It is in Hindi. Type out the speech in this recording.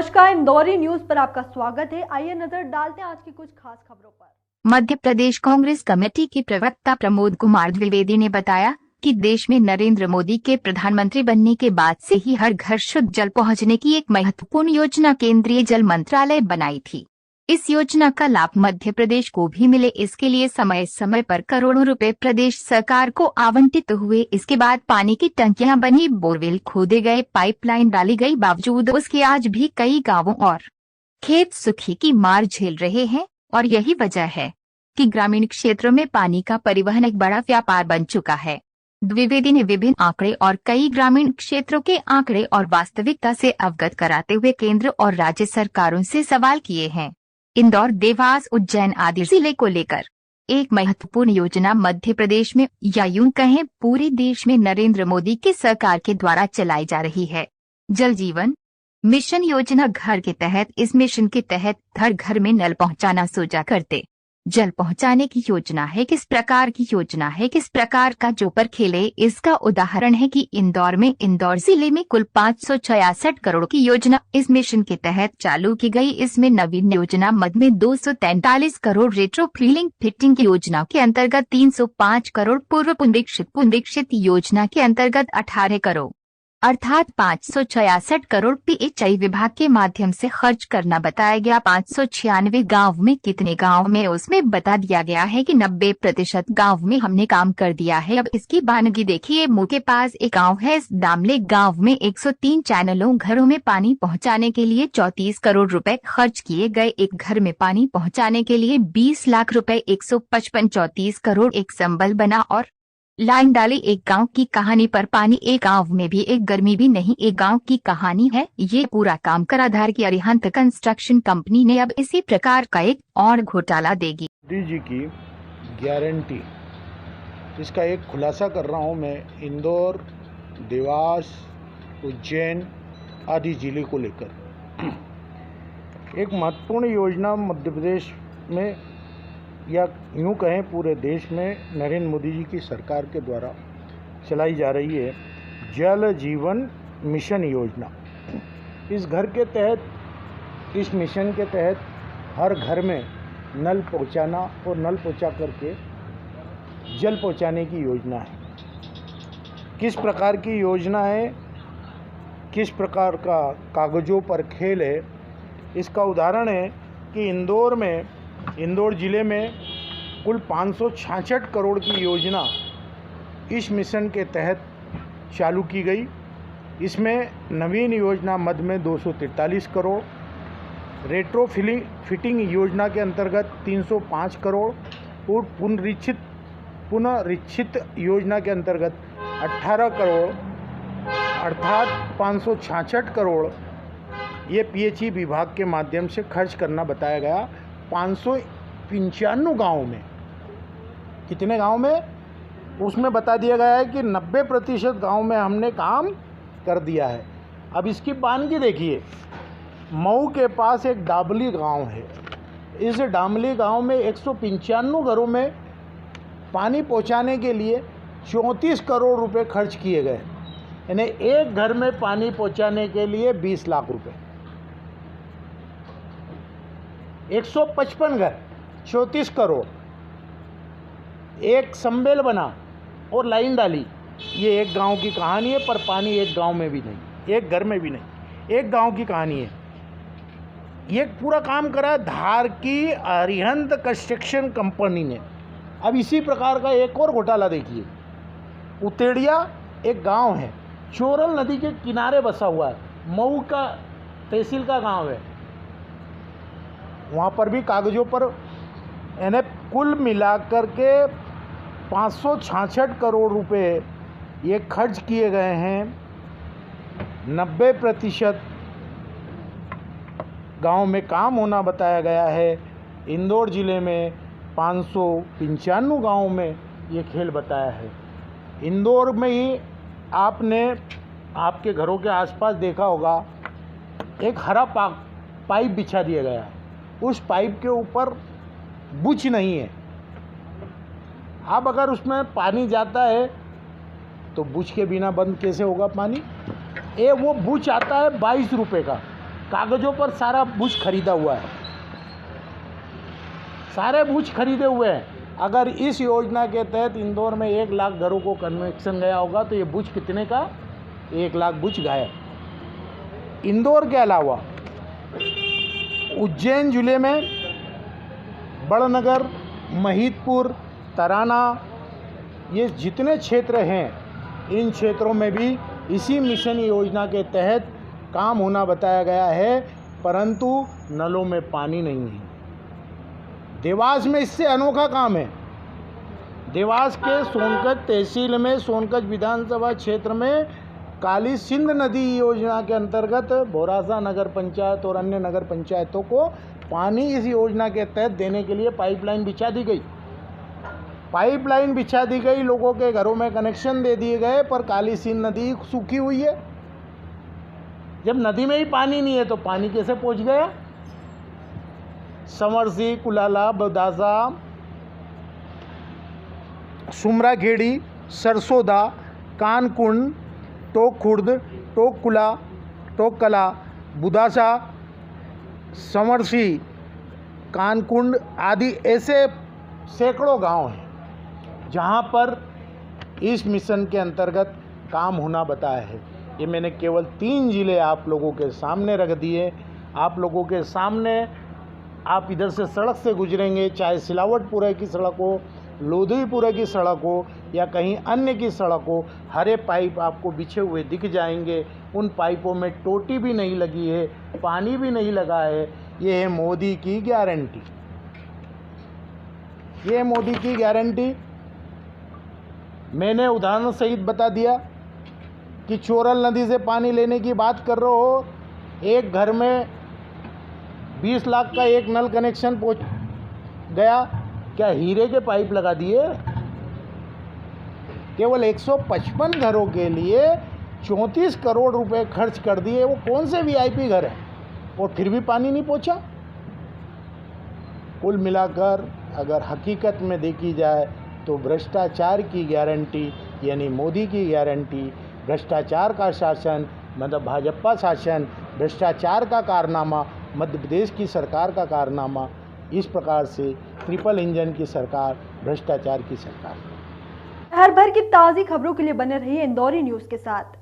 नमस्कार, इंदौरी न्यूज पर आपका स्वागत है। आइए नजर डालते हैं आज की कुछ खास खबरों पर। मध्य प्रदेश कांग्रेस कमेटी के प्रवक्ता प्रमोद कुमार द्विवेदी ने बताया कि देश में नरेंद्र मोदी के प्रधानमंत्री बनने के बाद से ही हर घर शुद्ध जल पहुंचने की एक महत्वपूर्ण योजना केंद्रीय जल मंत्रालय बनाई थी। इस योजना का लाभ मध्य प्रदेश को भी मिले, इसके लिए समय समय पर करोड़ों रुपए प्रदेश सरकार को आवंटित हुए। इसके बाद पानी की टंकियां बनी, बोरवेल खोदे गए, पाइपलाइन डाली गई, बावजूद उसके आज भी कई गाँवों और खेत सूखे की मार झेल रहे हैं। और यही वजह है कि ग्रामीण क्षेत्रों में पानी का परिवहन एक बड़ा व्यापार बन चुका है। द्विवेदी ने विभिन्न आंकड़े और कई ग्रामीण क्षेत्रों के आंकड़े और वास्तविकता से अवगत कराते हुए केंद्र और राज्य सरकारों से सवाल किए हैं। इंदौर, देवास, उज्जैन आदि जिले को लेकर एक महत्वपूर्ण योजना मध्य प्रदेश में या यूं कहें पूरे देश में नरेंद्र मोदी की सरकार के द्वारा चलाई जा रही है। जल जीवन मिशन योजना घर के तहत इस मिशन के तहत हर घर में नल पहुंचाना सोचा करते जल पहुंचाने की योजना है। किस प्रकार की योजना है, किस प्रकार का जो पर खेले, इसका उदाहरण है कि इंदौर जिले में कुल 566 करोड़ की योजना इस मिशन के तहत चालू की गई। इसमें नवीन योजना मद में 243 करोड़, रेट्रो फिटिंग की योजना के अंतर्गत 305 करोड़, पूर्व पुनरीक्षित योजना के अंतर्गत 18 करोड़ अर्थात 566 करोड़ पीएचई विभाग के माध्यम से खर्च करना बताया गया। 596 गांव में कितने गांव में उसमें बता दिया गया है कि 90% गांव में हमने काम कर दिया है। अब इसकी बानगी देखिए। मुंह के पास एक गांव है, इस दामले गांव में 103 चैनलों घरों में पानी पहुंचाने के लिए 34 करोड़ रुपए खर्च किए गए। एक घर में पानी पहुंचाने के लिए 20 लाख रुपए, 155 34 करोड़ एक संबल बना और लाइन डाली। एक गांव की कहानी पर पानी, एक गांव में भी एक गर्मी भी नहीं, एक गांव की कहानी है। ये पूरा काम कराधार की अरिहंत कंस्ट्रक्शन कंपनी ने अब इसी प्रकार का एक और घोटाला देगी। मोदी जी की गारंटी, इसका एक खुलासा कर रहा हूं मैं इंदौर, देवास, उज्जैन आदि जिले को लेकर। एक महत्वपूर्ण योजना मध्य प्रदेश में या यूँ कहें पूरे देश में नरेंद्र मोदी जी की सरकार के द्वारा चलाई जा रही है जल जीवन मिशन योजना। इस घर के तहत, इस मिशन के तहत हर घर में नल पहुंचाना और नल पहुंचा करके जल पहुंचाने की योजना है। किस प्रकार की योजना है, किस प्रकार का कागज़ों पर खेल है, इसका उदाहरण है कि इंदौर ज़िले में कुल 566 करोड़ की योजना इस मिशन के तहत चालू की गई। इसमें नवीन योजना मद में 243 करोड़, रेट्रो फिटिंग योजना के अंतर्गत 305 करोड़ और पुनरीक्षित योजना के अंतर्गत 18 करोड़ अर्थात 566 करोड़ ये पीएचई विभाग के माध्यम से खर्च करना बताया गया। 595 गाँव में, कितने गांव में, उसमें बता दिया गया है कि 90% गांव में हमने काम कर दिया है। अब इसकी बानगी देखिए। मऊ के पास एक डाबली गांव है। इस डामली गांव में 195 घरों में पानी पहुंचाने के लिए 34 करोड़ रुपए खर्च किए गए। यानी एक घर में पानी पहुंचाने के लिए 20 लाख रुपए। 155 घर, 34 करोड़, एक संबेल बना और लाइन डाली। ये एक गांव की कहानी है, पर पानी एक गांव में भी नहीं, एक घर में भी नहीं, एक गांव की कहानी है। ये पूरा काम करा धार की अरिहंत कंस्ट्रक्शन कंपनी ने। अब इसी प्रकार का एक और घोटाला देखिए। उतेड़िया एक गांव है, चोरल नदी के किनारे बसा हुआ है, मऊ का तहसील का गांव है। वहाँ पर भी कागज़ों पर यानी कुल मिलाकर के 566 करोड़ रुपए ये खर्च किए गए हैं। 90% गांव में काम होना बताया गया है। इंदौर ज़िले में 595 गाँव में ये खेल बताया है। इंदौर में ही आपने आपके घरों के आसपास देखा होगा, एक हरा पाइप बिछा दिया गया है। उस पाइप के ऊपर बुच नहीं है। अब अगर उसमें पानी जाता है तो बुच के बिना बंद कैसे होगा पानी? वो बुच आता है 22 रुपये का। कागज़ों पर सारा बुश खरीदा हुआ है, सारे बुश खरीदे हुए हैं। अगर इस योजना के तहत इंदौर में 1 लाख घरों को कनेक्शन गया होगा तो ये बुश कितने का? 1 लाख बुश गायब। इंदौर के अलावा उज्जैन जिले में बड़नगर, महिदपुर, तराना, ये जितने क्षेत्र हैं इन क्षेत्रों में भी इसी मिशन योजना के तहत काम होना बताया गया है, परंतु नलों में पानी नहीं है। देवास में इससे अनोखा काम है। देवास के सोनकच तहसील में, सोनकच विधानसभा क्षेत्र में काली सिंध नदी योजना के अंतर्गत भोरासा नगर पंचायत और अन्य नगर पंचायतों को पानी इस योजना के तहत देने के लिए पाइपलाइन बिछा दी गई। पाइपलाइन बिछा दी गई, लोगों के घरों में कनेक्शन दे दिए गए, पर काली सिंध नदी सूखी हुई है। जब नदी में ही पानी नहीं है तो पानी कैसे पहुंच गया? समरसी, कुलाला, बदासा, सुमराखेड़ी, सरसोदा, कानकुंड, टोक खुर्द, टोक कुला, टोक कला, बुदासा, समरसी, कानकुंड आदि ऐसे सैकड़ों गांव हैं जहां पर इस मिशन के अंतर्गत काम होना बताया है। ये मैंने केवल 3 ज़िले आप लोगों के सामने रख दिए। आप लोगों के सामने, आप इधर से सड़क से गुजरेंगे, चाहे सिलावटपुरा की सड़क हो, लोधीपुरा की सड़क हो या कहीं अन्य की सड़क हो, हरे पाइप आपको बिछे हुए दिख जाएंगे। उन पाइपों में टोटी भी नहीं लगी है, पानी भी नहीं लगा है। ये है मोदी की गारंटी, ये है मोदी की गारंटी। मैंने उदाहरण सहित बता दिया कि चोरल नदी से पानी लेने की बात कर रहे हो, एक घर में 20 लाख का एक नल कनेक्शन पहुंच गया, क्या हीरे के पाइप लगा दिए? केवल 155 घरों के लिए 34 करोड़ रुपए खर्च कर दिए। वो कौन से वीआईपी घर है और फिर भी पानी नहीं पहुंचा? कुल मिलाकर अगर हकीकत में देखी जाए तो भ्रष्टाचार की गारंटी यानी मोदी की गारंटी, भ्रष्टाचार का शासन मतलब भाजपा शासन, भ्रष्टाचार का कारनामा मध्य प्रदेश की सरकार का कारनामा, इस प्रकार से ट्रिपल इंजन की सरकार, भ्रष्टाचार की सरकार। हर भर की ताज़ी खबरों के लिए बने रहिए इंदौरी न्यूज़ के साथ।